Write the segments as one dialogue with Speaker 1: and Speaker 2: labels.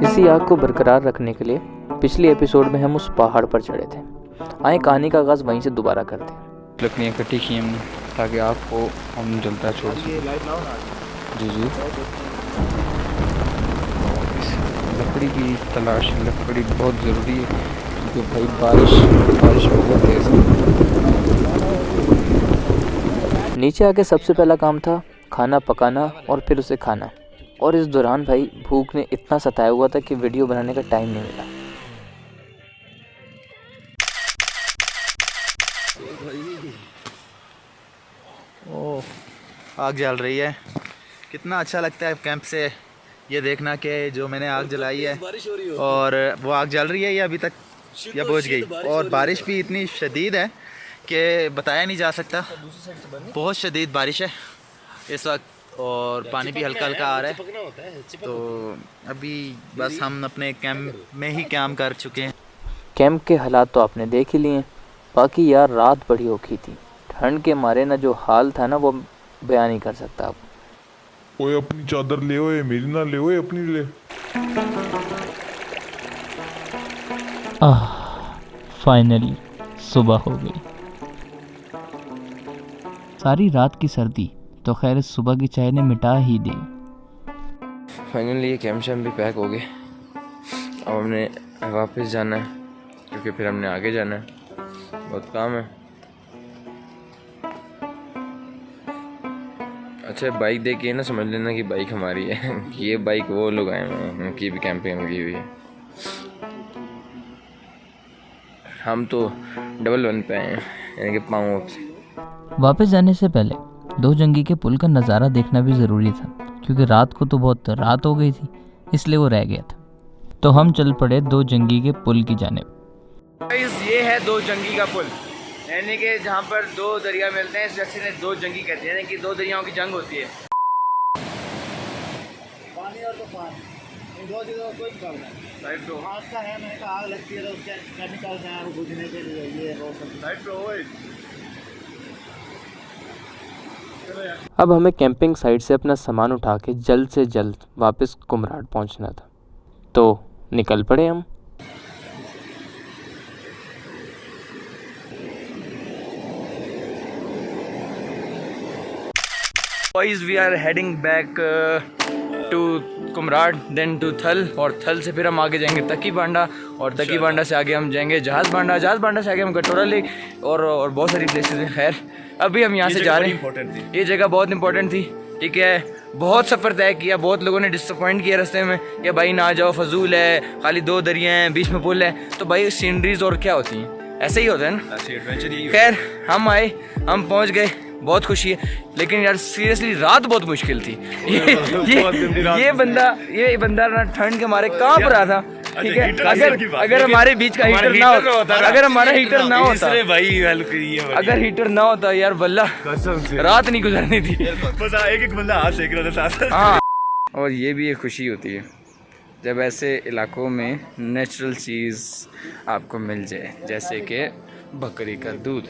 Speaker 1: इसी आग को बरकरार रखने के लिए पिछले एपिसोड में हम उस पहाड़ पर चढ़े थे। आए कहानी का आगाज़ वहीं से दोबारा करते हैं।
Speaker 2: लकड़ियाँ इकट्ठी की हमने ताकि आग को हम जलता छोड़ सकें। जी जी, लकड़ी की तलाश, लकड़ी बहुत ज़रूरी है क्योंकि भाई बारिश बहुत तेज़ है।
Speaker 1: नीचे आके सबसे पहला काम था खाना पकाना और फिर उसे खाना। और इस दौरान भाई भूख ने इतना सताया हुआ था कि वीडियो बनाने का टाइम नहीं मिला।
Speaker 3: ओह, आग जल रही है। कितना अच्छा लगता है कैंप से ये देखना कि जो मैंने आग जलाई है और वो आग जल रही है या अभी तक या बुझ गई। और बारिश भी इतनी शदीद है कि बताया नहीं जा सकता। बहुत शदीद बारिश है इस वक्त और पानी भी हल्का हल्का आ रहा है। तो अभी बस हम अपने कैंप में ही काम कर चुके हैं।
Speaker 1: कैंप के हालात तो आपने देख ही लिए। बाकी यार रात बड़ी औखी थी। ठंड के मारे ना जो हाल था ना वो बयान नहीं कर सकता आप।
Speaker 4: ओए अपनी चादर ले, ओए मेरी ना ले, ओए अपनी ले।
Speaker 1: फाइनली सुबह हो गई। सारी रात की सर्दी तो खैर सुबह की चाय ने मिटा ही दी।
Speaker 2: फाइनली ये कैंप शैम्प भी पैक हो गए। अब हमने वापस जाना है क्योंकि फिर हमने आगे जाना है, बहुत काम है। अच्छा, बाइक देख के ना समझ लेना कि बाइक हमारी है। ये बाइक वो लोग आए हैं उनकी भी कैंपिंग लगी हुई है। हम तो डबल वन पे आए हैं, यानी कि पाँव से।
Speaker 1: वापस जाने से पहले दो जंगी के पुल का नज़ारा देखना भी ज़रूरी था क्योंकि रात को तो बहुत रात हो गई थी, इसलिए वो रह गया था। तो हम चल पड़े दो जंगी के पुल की जानिब।
Speaker 3: ये है दो जंगी का पुल, यानी कि जहाँ पर दो दरिया मिलते हैं। इस जगह ने दो जंगी कहते हैं, यानी कि दो दरियाओं की जंग होती है। पानी और तूफान, इन दो चीज़ों का कोई मुकाबला नहीं। साइड प्रो हाथ का है, मैंने कहा आग लगती है तो उसके केमिकल्स हैं वो बुझने के लिए, ये वो सब। साइड प्रो
Speaker 1: अब हमें कैंपिंग साइट से अपना सामान उठा के जल्द से जल्द वापस कुमराड पहुंचना था, तो निकल पड़े हम।
Speaker 3: Boys, we are heading back to कुमराड, then to थल, और थल से फिर हम आगे जाएंगे तकी बांडा, और तकी बांडा से आगे हम जाएंगे जहाज़ बांडा, जहाज़ बांडा से आगे हम कटोरा लेक और बहुत सारी प्लेसेस हैं। खैर अभी हम यहाँ से जा रहे हैं। ये जगह बहुत इंपॉर्टेंट थी, ठीक है। बहुत सफ़र तय किया, बहुत लोगों ने डिसअपॉइंट किया रास्ते में कि भाई ना जाओ, फजूल है, खाली दो दरिया हैं, बीच में पुल है। तो भाई सीनरीज और क्या होती हैं, ऐसे ही होता है ना। खैर हम आए, हम पहुँच गए, बहुत खुशी है। लेकिन यार सीरियसली रात बहुत मुश्किल थी। ये बंदा ना ठंड के मारे कांप रहा था, ठीक है। अगर हमारे बीच का हीटर ना होता, अगर हमारा हीटर ना होता भाई, अगर हीटर ना होता यार वल्ला रात नहीं गुजरनी थी। बस एक बंदा हाथ सेक रहा था साथ। हाँ,
Speaker 2: और ये भी एक खुशी होती है जब ऐसे इलाकों में नेचुरल चीज़ आपको मिल जाए, जैसे कि बकरी का दूध।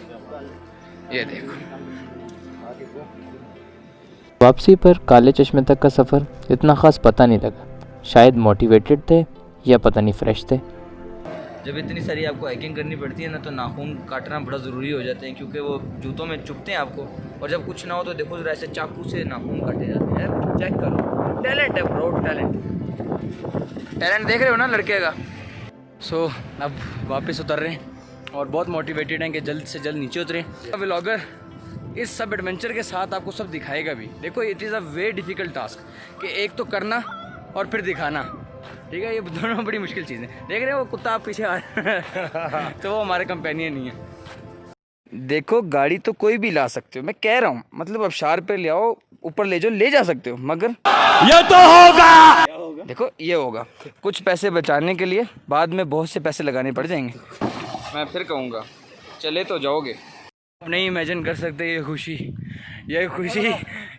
Speaker 2: ये देखो।
Speaker 1: वापसी पर काले चश्मे तक का सफ़र इतना ख़ास पता नहीं लगा। शायद मोटिवेटेड थे या पता नहीं फ्रेश थे।
Speaker 3: जब इतनी सारी आपको हाइकिंग करनी पड़ती है ना, तो नाखून काटना बड़ा ज़रूरी हो जाते हैं क्योंकि वो जूतों में चुभते हैं आपको। और जब कुछ ना हो तो देखो जरा ऐसे चाकू से नाखून काटे जाते हैं। चेक करो, टैलेंट है ब्रो, टैलेंट देख रहे हो ना लड़के का। सो अब वापस उतर रहे हैं और बहुत मोटिवेटेड हैं कि जल्द से जल्द नीचे उतरें। व्लॉगर इस सब एडवेंचर के साथ आपको सब दिखाएगा भी। देखो it is a very difficult task कि एक तो करना और फिर दिखाना, ठीक है। ये दोनों बड़ी मुश्किल चीज़ें। देख रहे हो वो कुत्ता आप पीछे आ रहा है तो वो हमारे कंपेनियन नहीं है। देखो गाड़ी तो कोई भी ला सकते हो, मैं कह रहा हूँ, मतलब अब शार पे ले आओ, ऊपर ले जाओ, ले जा सकते हो, मगर ये तो होगा। देखो ये होगा, कुछ पैसे बचाने के लिए बाद में बहुत से पैसे लगाने पड़ जाएंगे। मैं फिर कहूँगा चले तो जाओगे। आप नहीं इमेजिन कर सकते ये खुशी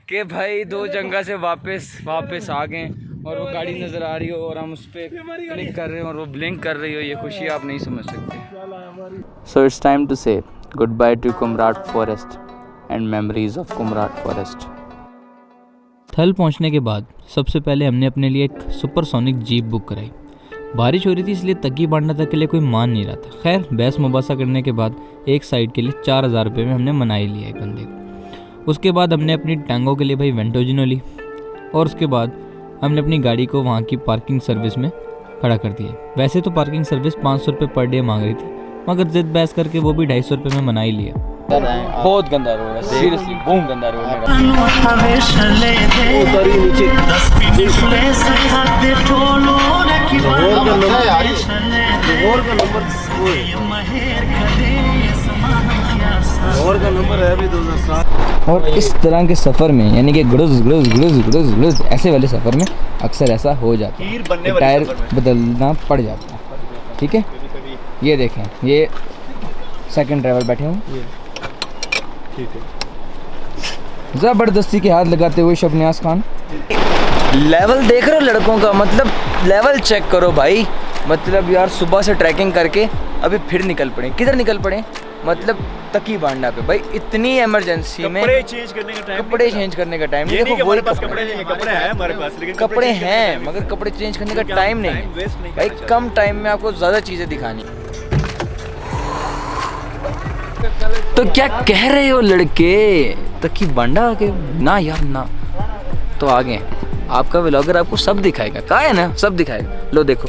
Speaker 3: कि भाई दो जंगा से वापस आ गए और वो गाड़ी नज़र आ रही हो और हम उस पर क्लिक कर रहे हो और वो ब्लिंक कर रही हो। ये खुशी आप नहीं समझ सकते।
Speaker 1: So it's time to say goodbye to Kumrat Forest and memories of Kumrat Forest. थल पहुंचने के बाद सबसे पहले हमने अपने लिए एक सुपरसोनिक जीप बुक कराई। बारिश हो रही थी इसलिए तकी बांडा तक के लिए कोई मान नहीं रहा था। खैर बहस मुबासा करने के बाद एक साइड के लिए 4000 रुपये में हमने मना ही लिया एक बंदे को। उसके बाद हमने अपनी टांगों के लिए भाई वेंटोजिनो ली और उसके बाद हमने अपनी गाड़ी को वहाँ की पार्किंग सर्विस में खड़ा कर दिया। वैसे तो पार्किंग सर्विस 500 रुपये पर डे मांग रही थी, मगर जिद बहस करके वो भी 250 रुपये में मना ही लिया।
Speaker 3: बहुत गंदा रोड है, सीरियसली बहुत गंदा रोड है।
Speaker 1: और इस तरह के सफ़र में यानी कि गुड़ुस गुड़ुस गुड़ुस गुड़ुस गुड़ुस ऐसे वाले सफ़र में अक्सर ऐसा हो जाता है, टायर बदलना पड़ जाता है। ठीक है, ये देखें, ये सेकंड ड्राइवर बैठे हूँ, ज़बरदस्ती के हाथ लगाते हुए शबनियाज खान।
Speaker 3: लेवल देख रहे हो लड़कों का, मतलब लेवल चेक करो भाई। मतलब यार सुबह से ट्रैकिंग करके अभी फिर निकल पड़े। किधर निकल पड़े? मतलब तकी बांडा पे भाई। इतनी इमरजेंसी में कपड़े चेंज करने का टाइम नहीं। देखो वही कपड़े हैं हमारे पास, लेकिन कपड़े हैं मगर कपड़े चेंज करने का टाइम नहीं भाई। कम टाइम में आपको ज़्यादा चीज़ें दिखानी। तो क्या कह रहे हो लड़के, तकी बांडा आगे ना यार ना, तो आगे आपका व्लॉगर आपको सब दिखाएगा। कहा है ना, सब दिखाएगा। लो देखो,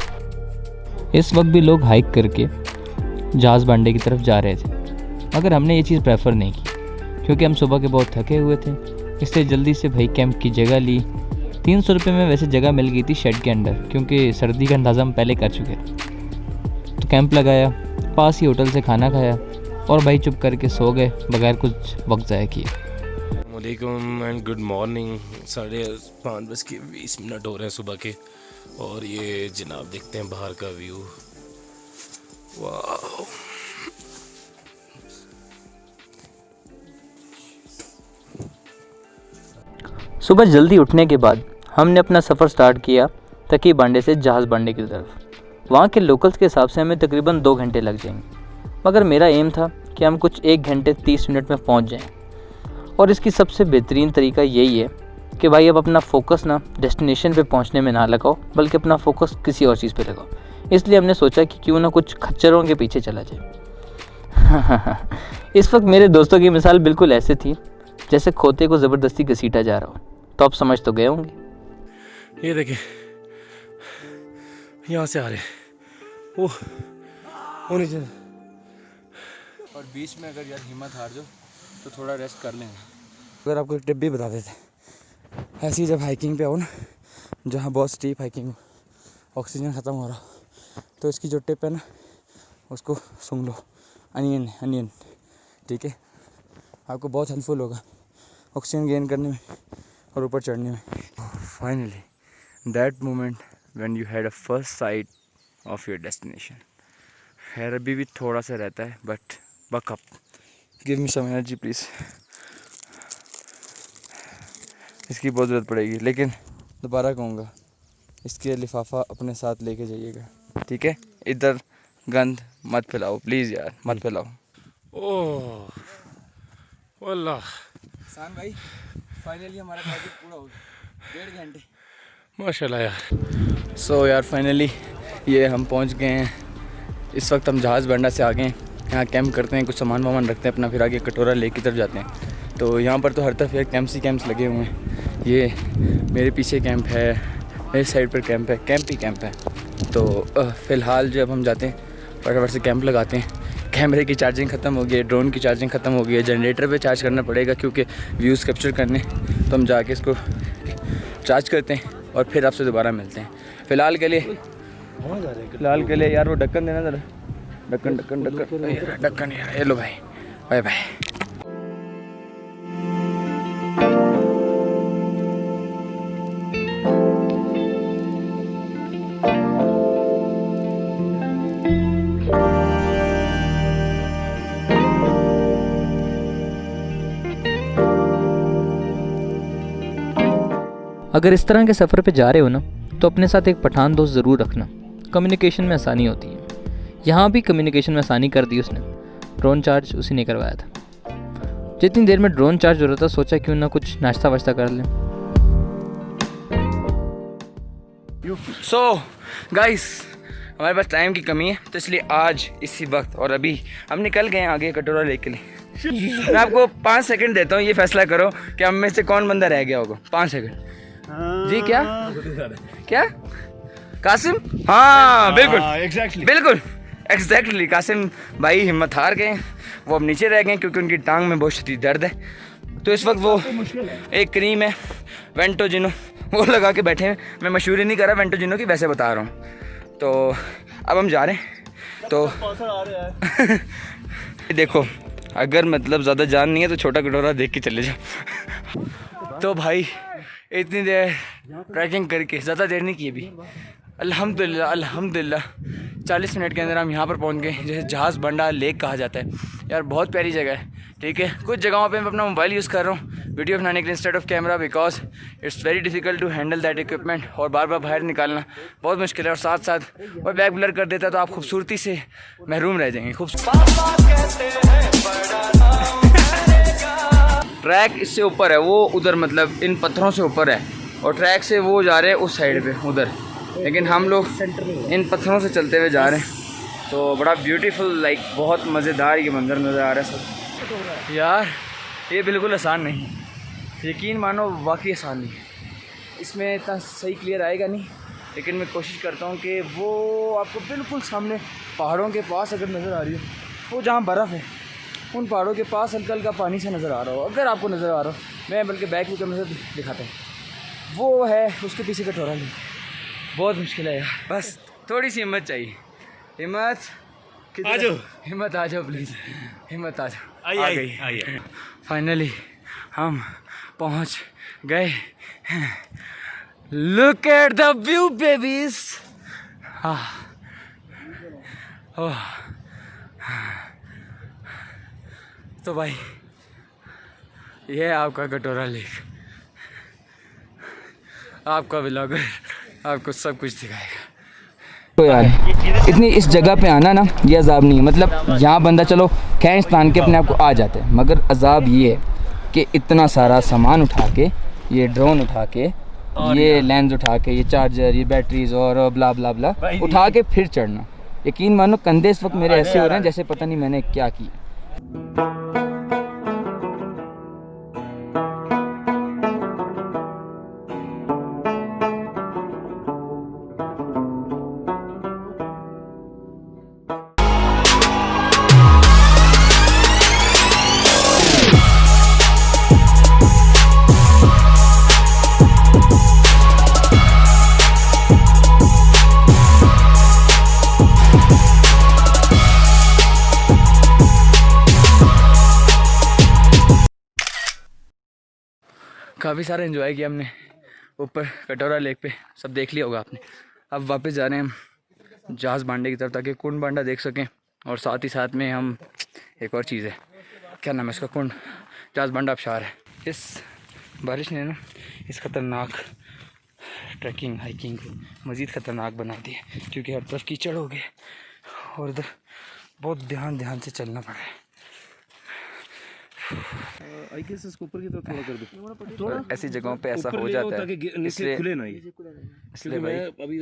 Speaker 1: इस वक्त भी लोग हाइक करके जहाज़ बांडे की तरफ जा रहे थे, मगर हमने ये चीज़ प्रेफर नहीं की क्योंकि हम सुबह के बहुत थके हुए थे। इसलिए जल्दी से भाई कैंप की जगह ली। 300 रुपये में वैसे जगह मिल गई थी शेड के अंदर, क्योंकि सर्दी का अंदाज़ा हम पहले कर चुके थे। तो कैंप लगाया, पास ही होटल से खाना खाया और भाई चुप करके सो गए बगैर कुछ वक्त ज़ाया किए।
Speaker 5: वालेकुम एंड गुड मॉर्निंग। 5:20 हो रहे हैं सुबह के और ये जनाब देखते हैं बाहर का व्यू। वाह,
Speaker 1: सुबह जल्दी उठने के बाद हमने अपना सफ़र स्टार्ट किया तकी बांडे से जहाज़ बांडे की तरफ। वहाँ के लोकल्स के हिसाब से हमें तकरीबन 2 घंटे लग जाएंगे, मगर मेरा एम था कि हम कुछ 1 घंटे 30 मिनट में पहुँच जाएं। और इसकी सबसे बेहतरीन तरीका यही है कि भाई अब अपना फोकस ना डेस्टिनेशन पे पहुंचने में ना लगाओ, बल्कि अपना फोकस किसी और चीज़ पे लगाओ। इसलिए हमने सोचा कि क्यों ना कुछ खच्चरों के पीछे चला जाए। इस वक्त मेरे दोस्तों की मिसाल बिल्कुल ऐसे थी जैसे खोते को ज़बरदस्ती घसीटा जा रहा हो। तो आप समझ तो गए होंगे।
Speaker 5: ये देखिए यहाँ से आ रहे वो नीचे,
Speaker 3: और बीच में अगर यार हिम्मत हार जाओ तो थोड़ा रेस्ट कर लेंगे। अगर आपको एक टिप भी बता देते, ऐसी जब हाइकिंग पे आओ ना, जहाँ बहुत स्टीप हाइकिंग हो, ऑक्सीजन ख़त्म हो रहा, तो इसकी जो टिप है ना उसको सुन लो। अनियन, ठीक है, आपको बहुत हेल्पफुल होगा ऑक्सीजन गेन करने में और ऊपर चढ़ने में। Finally that moment when you had a first sight of your destination. खैर अभी भी थोड़ा सा रहता है, but buck up, give me some energy please. इसकी बहुत ज़रूरत पड़ेगी, लेकिन दोबारा कहूँगा इसके लिफाफा अपने साथ लेके जाइएगा, ठीक है। इधर गंद मत फैलाओ प्लीज़ यार, मत फैलाओ।
Speaker 5: ओह वल्लाह
Speaker 3: सान भाई, फाइनली हमारा टारगेट पूरा हो गया, 1.5 घंटे
Speaker 5: माशाल्लाह यार।
Speaker 3: सो यार फाइनली ये हम पहुंच गए हैं। इस वक्त हम जहाज़ बांडा से आ गए हैं। यहाँ कैंप करते हैं, कुछ सामान वामान रखते हैं अपना, फिर आगे कटोरा लेक की तरफ जाते हैं। तो यहाँ पर तो हर तरफ यार कैंप्स लगे हुए हैं। ये मेरे पीछे कैंप है, मेरे साइड पर कैंप है, कैंप ही कैंप है। तो फ़िलहाल जब हम जाते हैं फटाफट से कैंप लगाते हैं। कैमरे की चार्जिंग ख़त्म हो गई है, ड्रोन की चार्जिंग ख़त्म हो गई है, जनरेटर पे चार्ज करना पड़ेगा क्योंकि व्यूज़ कैप्चर करने। तो हम जाके इसको चार्ज करते हैं और फिर आपसे दोबारा मिलते हैं। फ़िलहाल के लिए यार वो ढक्कन देना ज़रा, ढक्कन यार, ये लो भाई, बाय बाय।
Speaker 1: अगर इस तरह के सफ़र पे जा रहे हो ना, तो अपने साथ एक पठान दोस्त ज़रूर रखना। कम्युनिकेशन में आसानी होती है। यहाँ भी कम्युनिकेशन में आसानी कर दी उसने। ड्रोन चार्ज उसी ने करवाया था। जितनी देर में ड्रोन चार्ज हो रहा था, सोचा क्यों ना कुछ नाश्ता वाश्ता कर लें।
Speaker 2: सो गाइस, हमारे पास टाइम की कमी है, तो इसलिए आज इसी वक्त और अभी हम निकल गए हैं आगे कटोरा लेक के लिए। मैं आपको 5 सेकंड देता हूँ, ये फैसला करो कि हम में से कौन बंदा रह गया होगा। 5 सेकंड जी। क्या क्या कासिम? हाँ बिल्कुल, बिल्कुल एग्जैक्टली। कासिम भाई हिम्मत हार गए, वो अब नीचे रह गए क्योंकि उनकी टांग में बहुत शदीद दर्द है। तो इस वक्त वो एक क्रीम है वेंटोजिनो, वो लगा के बैठे हैं। मैं मशहूरी नहीं कर रहा वेंटोजिनो की, वैसे बता रहा हूँ। तो अब हम जा रहे हैं। तो देखो, अगर मतलब ज़्यादा जान नहीं है तो छोटा कटोरा देख के चले जाओ। तो भाई इतनी देर ट्रैकिंग करके ज़्यादा देर नहीं की अभी, अल्हम्दुलिल्लाह अल्हम्दुलिल्लाह 40 मिनट के अंदर हम यहाँ पर पहुँच गए, जैसे जहाज़ बंडा लेक कहा जाता है। यार बहुत प्यारी जगह है, ठीक है। कुछ जगहों पे मैं अपना मोबाइल यूज़ कर रहा हूँ वीडियो बनाने के लिए instead of camera, because it's very difficult to handle that equipment, और बार बार बाहर निकालना बहुत मुश्किल है। और साथ साथ वह बैक ब्लर कर देता है तो आप खूबसूरती से महरूम रह जाएंगे। ट्रैक इससे ऊपर है, वो उधर मतलब इन पत्थरों से ऊपर है, और ट्रैक से वो जा रहे हैं उस साइड पे उधर, लेकिन हम लोग इन पत्थरों से चलते हुए जा रहे हैं। तो बड़ा ब्यूटीफुल, लाइक बहुत मज़ेदार ये मंज़र नज़र आ रहा है सब। यार ये बिल्कुल आसान नहीं है, यकीन मानो वाकई आसान नहीं है। इसमें इतना सही क्लियर आएगा नहीं, लेकिन मैं कोशिश करता हूँ कि वो आपको बिल्कुल सामने पहाड़ों के पास अगर नज़र आ रही हो, वो जहाँ बर्फ़ है उन पहाड़ों के पास हल्का हल्का पानी से नज़र आ रहा हो, अगर आपको नज़र आ रहा हो, मैं बल्कि बैक व्यू कैमरे से दिखाता हूँ, वो है उसके पीछे कटोरा लेक। बहुत मुश्किल है यार, बस थोड़ी सी हिम्मत चाहिए। हिम्मत आ जाओ, हिम्मत आ जाओ प्लीज़, हिम्मत आ जाओ। आ गई फाइनली हम पहुंच गए हैं। Look at the view babies. तो भाई ये है आपका कटोरा लेक, आपका व्लॉगर आपको सब कुछ दिखाएगा। तो यार इतनी इस जगह पे आना ना, ये अजाब नहीं है। मतलब यहाँ बंदा चलो खैंच तान के अपने आप को आ जाता है, मगर अजाब ये है कि इतना सारा सामान उठा के, ये ड्रोन उठा के, ये लेंस उठा के, ये चार्जर, ये बैटरीज और ब्ला ब्ला ब्ला उठा के फिर चढ़ना। यकीन मानो कंधे इस वक्त मेरे ऐसे हो रहे हैं जैसे पता नहीं मैंने क्या किया। काफ़ी सारा एंजॉय किया हमने ऊपर कटोरा लेक पे, सब देख लिया होगा आपने। अब वापस जा रहे हैं हम जहाज़ बांडे की तरफ, ताकि कुंड बांडा देख सकें, और साथ ही साथ में हम एक और चीज़ है, क्या नाम है इसका, कुंड जहाज़ बांडा आबशार है। इस बारिश ने ना इस ख़तरनाक ट्रैकिंग हाइकिंग को मज़ीद ख़तरनाक बना दिया, क्योंकि हर तरफ कीचड़ हो गए और उधर बहुत ध्यान से चलना पड़ा है।
Speaker 6: इसको ऊपर की तरफ थोड़ा कर दो, थोड़ा
Speaker 2: ऐसी जगहों पे ऐसा हो जाता है, इसलिए
Speaker 6: खुले ना ये,
Speaker 2: इसलिए भाई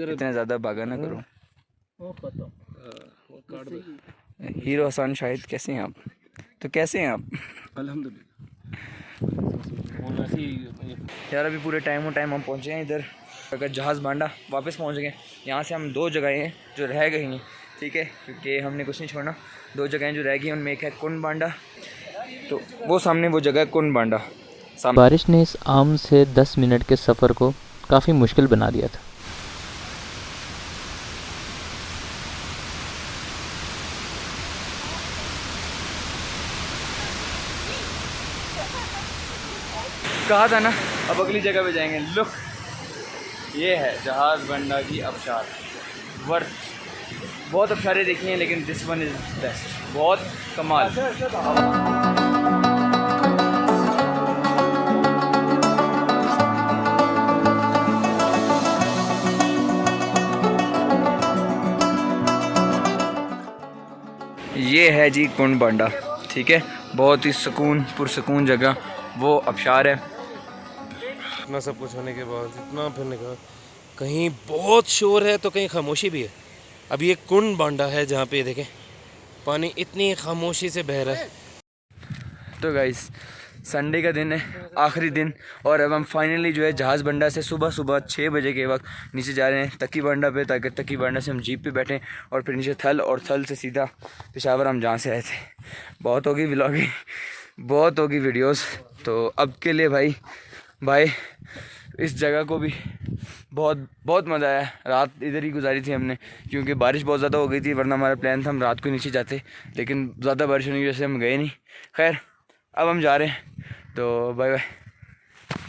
Speaker 2: इतना ज़्यादा भागा ना करो। हीरो हसन शाहिद, कैसे हैं आप? तो कैसे हैं आप? अल्हम्दुलिल्लाह। यार अभी पूरे टाइम हम पहुँचे हैं इधर, अगर जहाज़ बांडा वापस पहुँच गए। यहाँ से हम 2 जगहें हैं जो रह गई हैं, ठीक है, क्योंकि हमने कुछ नहीं छोड़ना। 2 जगहें जो रह गई उनमें एक है कुंड बांडा, तो वो सामने वो जगह है कुंड बांडा।
Speaker 1: बारिश ने इस आम से 10 मिनट के सफ़र को काफ़ी मुश्किल बना दिया था।
Speaker 2: कहा था ना अब अगली जगह पे जाएंगे। लुक, ये है जहाज़ बांडा की आबशार। वर्थ, बहुत आबशारें देखी हैं लेकिन दिस वन इज़ बेस्ट, बहुत कमाल। ये है जी कुंड बांडा, ठीक है, बहुत ही पुरसकून जगह, वो आबशार है।
Speaker 5: इतना सब कुछ होने के बाद, इतना फिरने का कहीं बहुत शोर है तो कहीं खामोशी भी है। अब ये कुंड बांडा है जहाँ पे देखें पानी इतनी खामोशी से बह रहा है।
Speaker 2: तो गाइस संडे का दिन है, आखिरी दिन, और अब हम फाइनली जो है जहाज़ बंडा से सुबह 6 बजे के वक्त नीचे जा रहे हैं तकी बंडा पे, ताकि तकी बंडा से हम जीप पे बैठें और फिर नीचे थल, और थल से सीधा पेशावर हम जहाँ से आए थे। बहुत होगी व्लॉगिंग, बहुत होगी वीडियोस। तो अब के लिए भाई इस जगह को भी बहुत मज़ा आया। रात इधर ही गुजारी थी हमने, क्योंकि बारिश बहुत ज़्यादा हो गई थी, वरना हमारा प्लान था हम रात को नीचे जाते, लेकिन ज़्यादा बारिश होने की वजह से हम गए नहीं। खैर अब हम जा रहे हैं, तो बाय बाय।